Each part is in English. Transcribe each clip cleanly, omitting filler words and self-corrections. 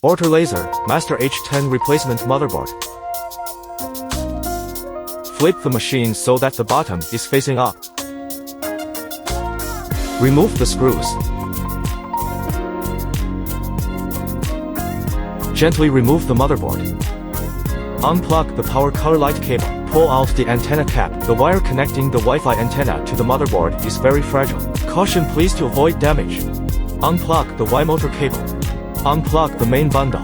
Ortur laser, master H10 replacement motherboard. Flip the machine so that the bottom is facing up. Remove the screws. Gently remove the motherboard. Unplug the power color light cable. Pull out the antenna cap. The wire connecting the Wi-Fi antenna to the motherboard is very fragile. Caution please to avoid damage. Unplug the Y motor cable. Unplug the main bundle.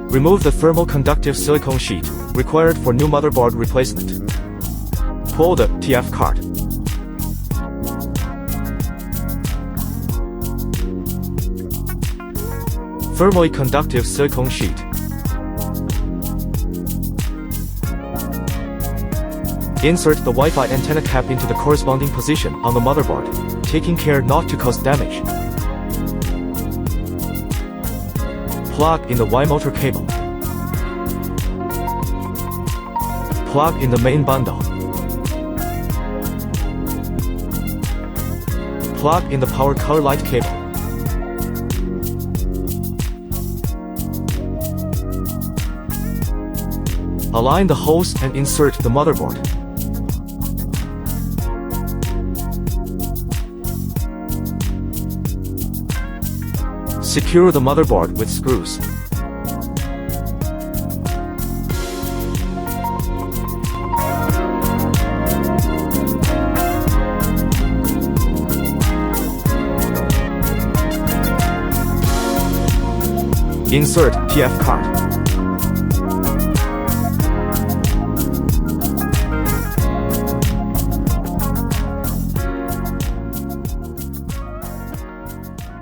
Remove the thermal conductive silicone sheet, required for new motherboard replacement. Pull the TF card. Thermally conductive silicone sheet. Insert the Wi-Fi antenna cap into the corresponding position on the motherboard, taking care not to cause damage. Plug in the Y motor cable. Plug in the main bundle. Plug in the power color light cable. Align the holes and insert the motherboard. Secure the motherboard with screws. Insert TF card.